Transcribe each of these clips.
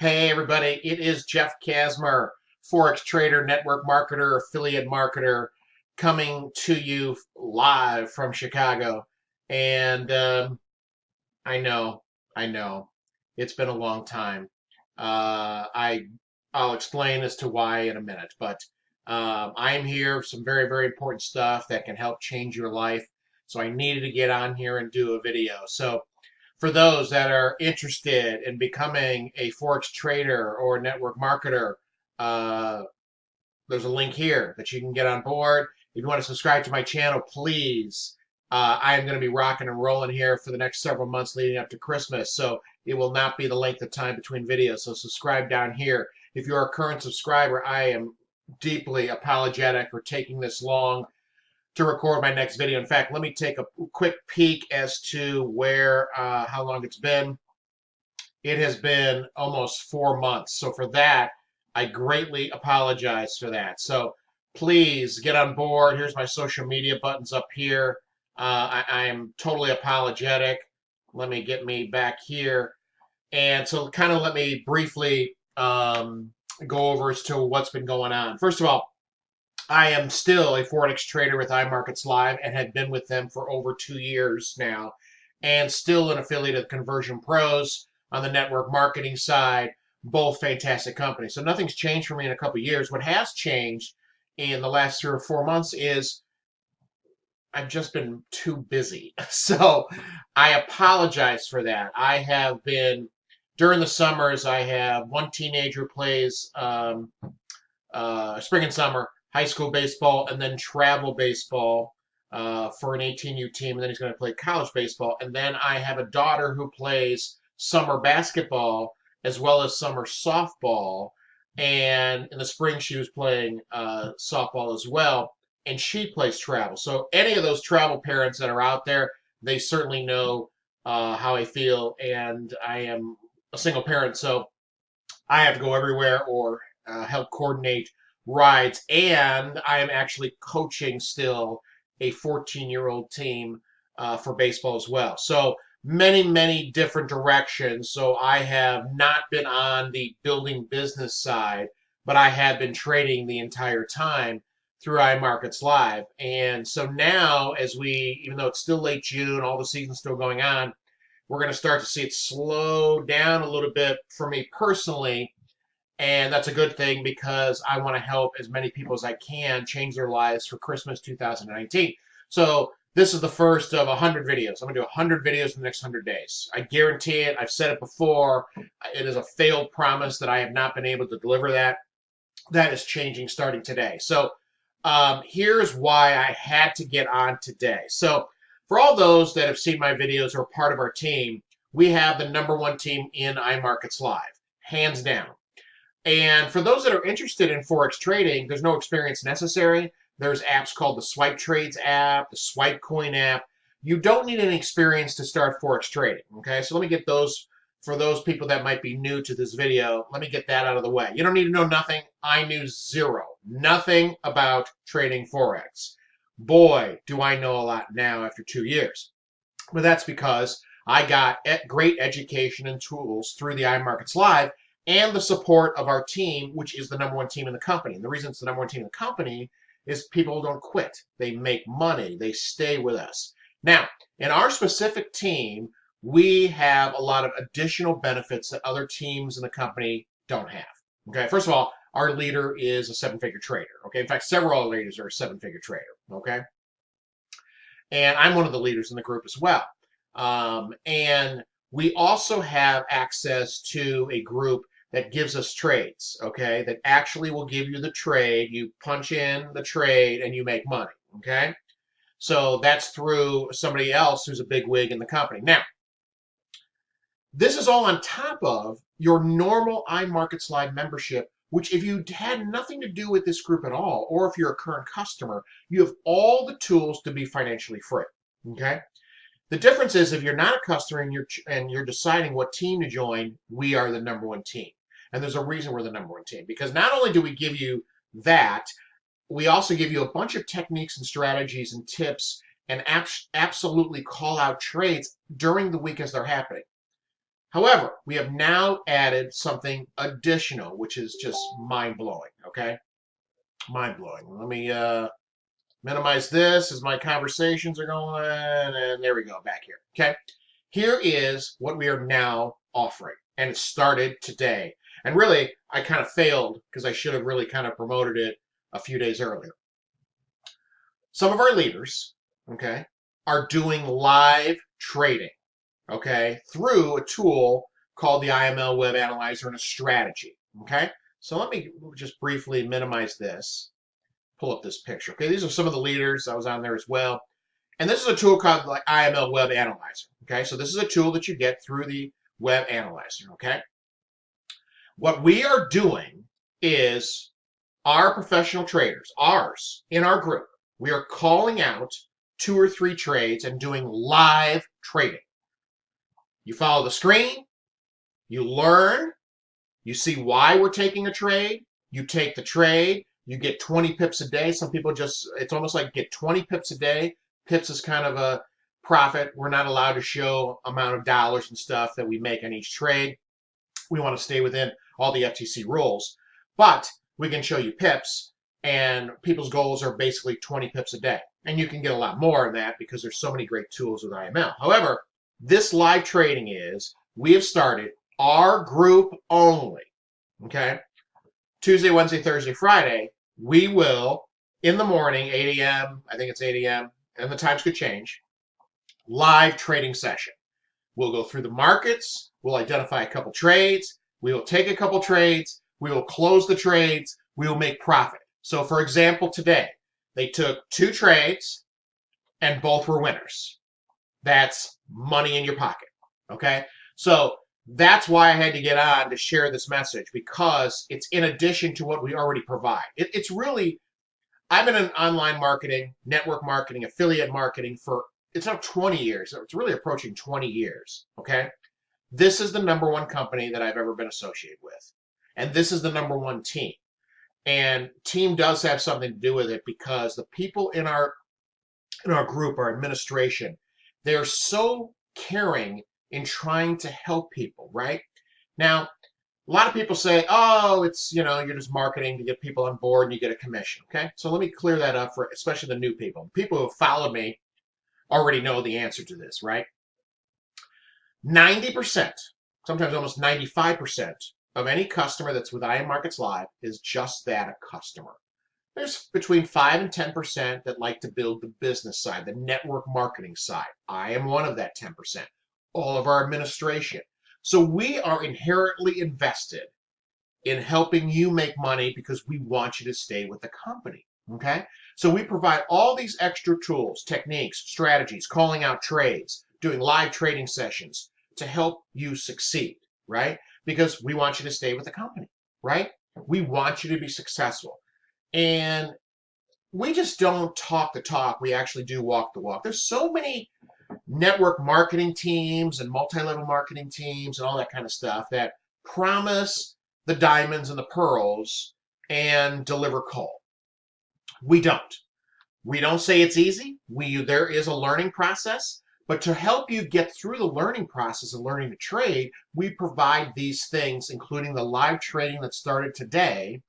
Hey everybody, it is Jeff Kasmer, Forex trader, network marketer, affiliate marketer, coming to you live from Chicago. And I know, I know, it's been a long time. I'll explain as to why in a minute, but I am here with some very, very important stuff that can help change your life. So I needed to get on here and do a video. So for those that are interested in becoming a Forex trader or a network marketer, uh, there's a link here that you can get on board. If you want to subscribe to my channel, please. I am going to be rocking and rolling here for the next several months leading up to Christmas, so it will not be the length of time between videos. So subscribe down here. If you're a current subscriber, I am deeply apologetic for taking this long to record my next video. In fact, let me take a quick peek as to how long it's been. It has been almost 4 months. So for that, I greatly apologize for that. So please get on board. Here's my social media buttons up here. I am totally apologetic. Let me get me back here. And so kind of let me briefly go over as to what's been going on. First of all, I am still a Forex trader with IMarketsLive and have been with them for over 2 years now, and still an affiliate of Conversion Pros on the network marketing side. Both fantastic companies. So nothing's changed for me in a couple of years. What has changed in the last 3 or 4 months is I've just been too busy. So I apologize for that. I have been, during the summers, I have one teenager plays spring and summer, high school baseball, and then travel baseball for an 18U team, and then he's going to play college baseball. And then I have a daughter who plays summer basketball as well as summer softball. And in the spring, she was playing softball as well, and she plays travel. So any of those travel parents that are out there, they certainly know how I feel, and I am a single parent, so I have to go everywhere or help coordinate rides, and I am actually coaching still a 14-year-old team for baseball as well. So many, many different directions. So I have not been on the building business side, but I have been trading the entire time through iMarkets Live. And so now, even though it's still late June, all the season's still going on, we're going to start to see it slow down a little bit for me personally. And that's a good thing because I want to help as many people as I can change their lives for Christmas 2019. So this is the first of 100 videos. I'm going to do 100 videos in the next 100 days. I guarantee it. I've said it before. It is a failed promise that I have not been able to deliver that. That is changing starting today. So here's why I had to get on today. So for all those that have seen my videos or are part of our team, we have the #1 team in iMarkets Live, hands down. And for those that are interested in Forex trading, there's no experience necessary. There's apps called the swipetrades app, the swipecoin app. You don't need any experience to start Forex trading, okay? So let me get those, for those people that might be new to this video, let me get that out of the way. You don't need to know nothing. I knew zero, nothing about trading Forex. Boy, do I know a lot now after 2 years. But that's because I got great education and tools through the iMarkets Live and the support of our team, which is the #1 team in the company. And the reason it's the #1 team in the company is people don't quit. They make money. They stay with us. Now, in our specific team, we have a lot of additional benefits that other teams in the company don't have. Okay, first of all, our leader is a 7-figure trader. Okay, in fact, several other leaders are a 7-figure trader. Okay, and I'm one of the leaders in the group as well. And we also have access to a group that gives us trades, okay, that actually will give you the trade. You punch in the trade and you make money, okay? So that's through somebody else who's a big wig in the company. Now, this is all on top of your normal iMarkets Live membership, which if you had nothing to do with this group at all, or if you're a current customer, you have all the tools to be financially free, okay? The difference is if you're not a customer and you're deciding what team to join, we are the #1 team. And there's a reason we're the #1 team, because not only do we give you that, we also give you a bunch of techniques and strategies and tips and absolutely call out trades during the week as they're happening. However, we have now added something additional, which is just mind-blowing, okay? Mind-blowing. Let me minimize this as my conversations are going, and there we go, back here, okay? Here is what we are now offering, and it started today. And really, I kind of failed because I should have really kind of promoted it a few days earlier. Some of our leaders, okay, are doing live trading, okay, through a tool called the IML Web Analyzer and a strategy, okay? So let me just briefly minimize this, pull up this picture, okay? These are some of the leaders. I was on there as well. And this is a tool called the IML Web Analyzer, okay? So this is a tool that you get through the Web Analyzer, okay? What we are doing is our professional traders, ours, in our group, we are calling out 2 or 3 trades and doing live trading. You follow the screen, you learn, you see why we're taking a trade, you take the trade, you get 20 pips a day. Some people just, it's almost like get 20 pips a day. Pips is kind of a profit. We're not allowed to show amount of dollars and stuff that we make on each trade. We want to stay within all the FTC rules, but we can show you pips, and people's goals are basically 20 pips a day. And you can get a lot more than that because there's so many great tools with IML. However, this live trading is, we have started our group only, okay? Tuesday, Wednesday, Thursday, Friday, we will, in the morning, 8 a.m., I think it's 8 a.m., and the times could change, live trading session. We'll go through the markets, we'll identify a couple trades, we will take a couple trades, we will close the trades, we will make profit. So for example, today, they took 2 trades and both were winners. That's money in your pocket, okay? So that's why I had to get on to share this message, because it's in addition to what we already provide. It's really, I've been in online marketing, network marketing, affiliate marketing for, it's now 20 years. It's really approaching 20 years, okay? This is the #1 company that I've ever been associated with. And this is the #1 team. And team does have something to do with it, because the people in our group, our administration, they're so caring in trying to help people, right? Now, a lot of people say, oh, it's, you're just marketing to get people on board and you get a commission, okay? So let me clear that up for especially the new people. People who have followed me already know the answer to this, right? 90%, sometimes almost 95% of any customer that's with IMarketsLive is just that, a customer. There's between 5 and 10% that like to build the business side, the network marketing side. I am one of that 10%. All of our administration. So we are inherently invested in helping you make money because we want you to stay with the company, okay? So we provide all these extra tools, techniques, strategies, calling out trades, doing live trading sessions to help you succeed, right? Because we want you to stay with the company, right? We want you to be successful. And we just don't talk the talk. We actually do walk the walk. There's so many network marketing teams and multi-level marketing teams and all that kind of stuff that promise the diamonds and the pearls and deliver coal. We don't. We don't say it's easy. There is a learning process, but to help you get through the learning process of learning to trade, we provide these things, including the live trading that started today,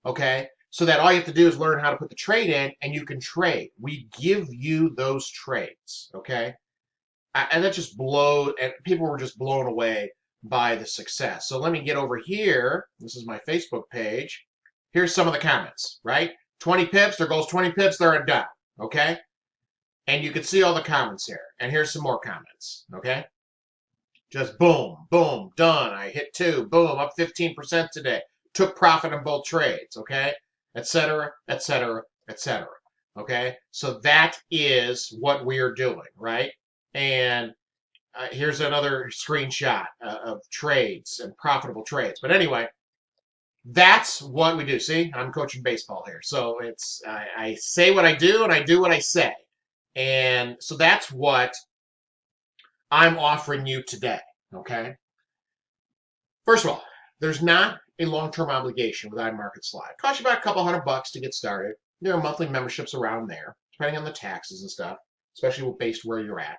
okay? So that all you have to do is learn how to put the trade in and you can trade. We give you those trades, okay? And that just and people were just blown away by the success. So let me get over here. This is my Facebook page. Here's some of the comments, right? 20 pips, there goes 20 pips, they're a done, okay? And you can see all the comments here. And here's some more comments, okay? Just boom, boom, done. I hit 2, boom, up 15% today. Took profit on both trades, okay? Etc., etc., etc. Okay? So that is what we are doing, right? And here's another screenshot of trades and profitable trades. But anyway, that's what we do. See, I'm coaching baseball here. So it's I say what I do and I do what I say. And so that's what I'm offering you today, okay? First of all, there's not a long-term obligation with IMarketsLive. It costs you about a couple $100 to get started. There are monthly memberships around there, depending on the taxes and stuff, especially based where you're at.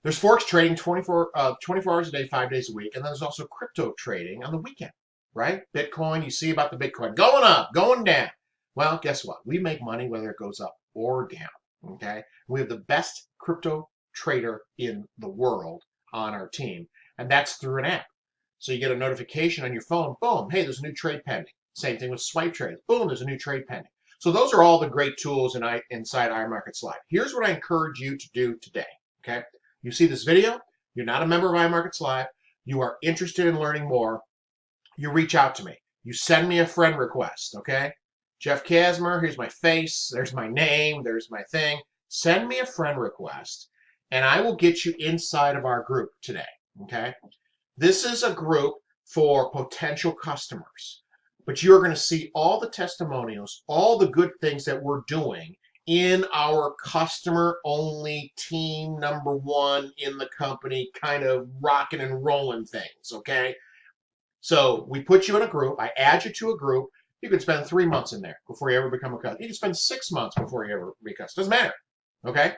There's Forex trading 24 hours a day, 5 days a week. And then there's also crypto trading on the weekend, right? Bitcoin, you see about the Bitcoin going up, going down. Well, guess what? We make money whether it goes up or down, okay? We have the best crypto trader in the world on our team, and that's through an app. So you get a notification on your phone, boom, hey, there's a new trade pending. Same thing with swipe trades, boom, there's a new trade pending. So those are all the great tools inside IMarketsLive. Here's what I encourage you to do today, okay? You see this video, you're not a member of IMarketsLive, you are interested in learning more, you reach out to me. You send me a friend request, okay? Jeff Casmer, here's my face, there's my name, there's my thing. Send me a friend request, and I will get you inside of our group today, okay? This is a group for potential customers, but you're going to see all the testimonials, all the good things that we're doing in our customer-only team #1 in the company, kind of rocking and rolling things, okay? So we put you in a group. I add you to a group. You can spend 3 months in there before you ever become a customer. You can spend 6 months before you ever become a customer. Doesn't matter, okay?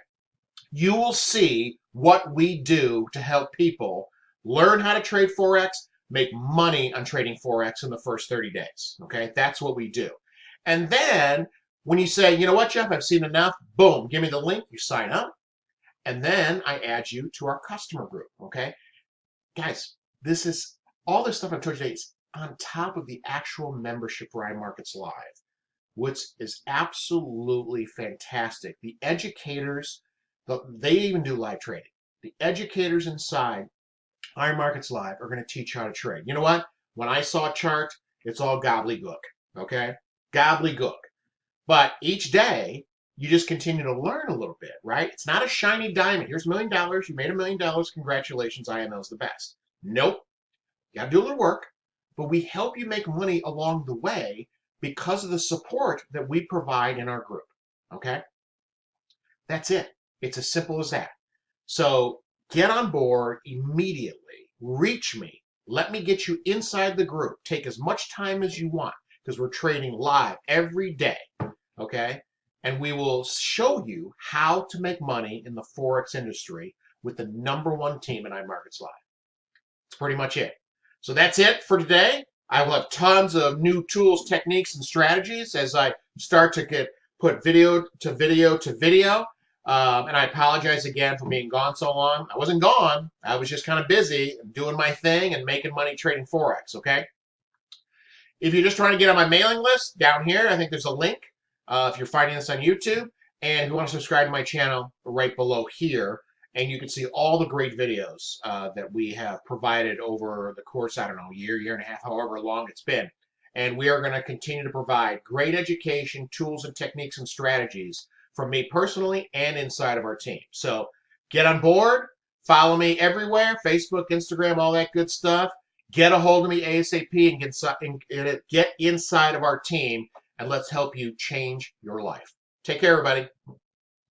You will see what we do to help people learn how to trade Forex, make money on trading Forex in the first 30 days, okay? That's what we do. And then when you say, you know what, Jeff, I've seen enough, boom, give me the link, you sign up, and then I add you to our customer group, okay? Guys, all this stuff I've told you today is on top of the actual membership for IMarketsLive, which is absolutely fantastic. The educators, they even do live trading. The educators inside IMarketsLive are going to teach you how to trade. You know what? When I saw a chart, it's all gobbledygook, okay? Gobbledygook. But each day, you just continue to learn a little bit, right? It's not a shiny diamond. Here's $1 million. You made $1 million. Congratulations. IML's the best. Nope. You got to do a little work. But we help you make money along the way because of the support that we provide in our group, okay? That's it. It's as simple as that. So get on board immediately. Reach me. Let me get you inside the group. Take as much time as you want because we're trading live every day, okay? And we will show you how to make money in the Forex industry with the #1 team in IMarketsLive. That's pretty much it. So that's it for today. I will have tons of new tools, techniques, and strategies as I start to put video to video to video. And I apologize again for being gone so long. I wasn't gone. I was just kind of busy doing my thing and making money trading Forex, okay? If you're just trying to get on my mailing list, down here, I think there's a link if you're finding this on YouTube. And if you want to subscribe to my channel, right below here. And you can see all the great videos that we have provided over the course, I don't know, year and a half, however long it's been. And we are going to continue to provide great education, tools, and techniques and strategies from me personally and inside of our team. So get on board, follow me everywhere, Facebook, Instagram, all that good stuff. Get a hold of me ASAP and get inside of our team, and let's help you change your life. Take care, everybody.